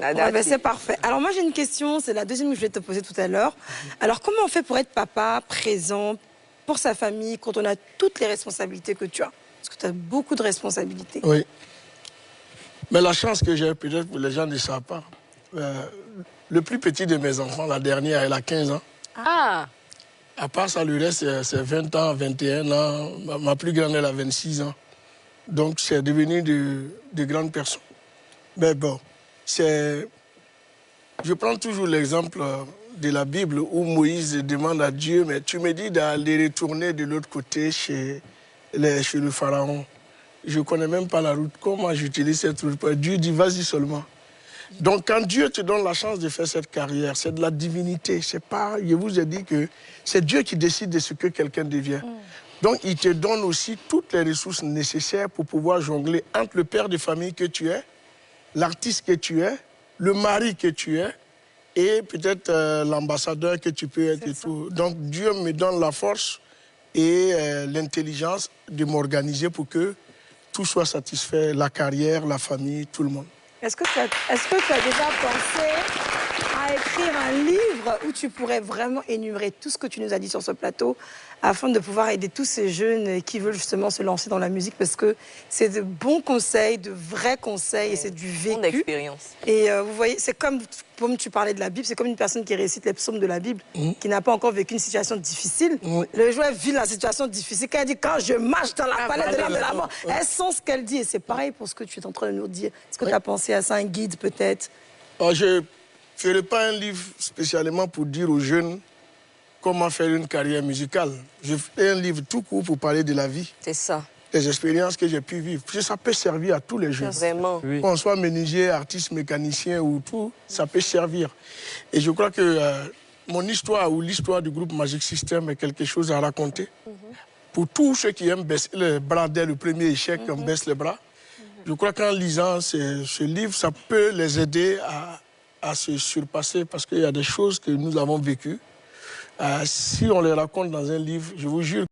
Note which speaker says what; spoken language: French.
Speaker 1: Ouais, ben c'est parfait. Alors moi j'ai une question, c'est la deuxième que je vais te poser tout à l'heure. Alors comment on fait pour être papa, présent pour sa famille, quand on a toutes les responsabilités que tu as? Parce que tu as beaucoup de responsabilités.
Speaker 2: Oui. Mais la chance que j'ai, peut-être que les gens ne savent pas, le plus petit de mes enfants, la dernière, elle a 15 ans.
Speaker 3: Ah.
Speaker 2: À part ça, le reste, c'est 20 ans, 21 ans. Ma plus grande, elle a 26 ans. Donc, c'est devenu de grandes personnes. Mais bon, c'est... Je prends toujours l'exemple de la Bible où Moïse demande à Dieu, mais tu me dis d'aller retourner de l'autre côté chez le pharaon. Je ne connais même pas la route. Comment j'utilise cette route? Dieu dit, vas-y seulement. Donc, quand Dieu te donne la chance de faire cette carrière, c'est de la divinité. C'est pas, je vous ai dit que c'est Dieu qui décide de ce que quelqu'un devient. Donc, il te donne aussi toutes les ressources nécessaires pour pouvoir jongler entre le père de famille que tu es, l'artiste que tu es, le mari que tu es, et peut-être l'ambassadeur que tu peux être et tout. Donc, Dieu me donne la force et l'intelligence de m'organiser pour que tout soit satisfait, la carrière, la famille, tout le monde.
Speaker 1: Est-ce que tu as déjà pensé à écrire un livre où tu pourrais vraiment énumérer tout ce que tu nous as dit sur ce plateau afin de pouvoir aider tous ces jeunes qui veulent justement se lancer dans la musique, parce que c'est de bons conseils, de vrais conseils, et c'est du vécu.
Speaker 3: D'expérience.
Speaker 1: Et vous voyez, c'est comme tu parlais de la Bible, c'est comme une personne qui récite les psaumes de la Bible, qui n'a pas encore vécu une situation difficile. Le joueur vit la situation difficile. Quand elle dit, quand je marche dans la palette de la mort, elle sent ce qu'elle dit. Et c'est pareil pour ce que tu es en train de nous dire. Est-ce que tu as pensé à ça, un guide peut-être?
Speaker 2: Je ne ferai pas un livre spécialement pour dire aux jeunes comment faire une carrière musicale. Je fais un livre tout court pour parler de la vie.
Speaker 3: C'est ça.
Speaker 2: Des expériences que j'ai pu vivre. Ça peut servir à tous les jeunes.
Speaker 3: Vraiment.
Speaker 2: Oui. Qu'on soit menuisier, artiste, mécanicien ou tout, ça peut servir. Et je crois que mon histoire ou l'histoire du groupe Magic System est quelque chose à raconter. Pour tous ceux qui aiment baisser les bras dès le premier échec, on baisse les bras. Je crois qu'en lisant ce livre, ça peut les aider à se surpasser, parce qu'il y a des choses que nous avons vécues. Si on les raconte dans un livre, je vous jure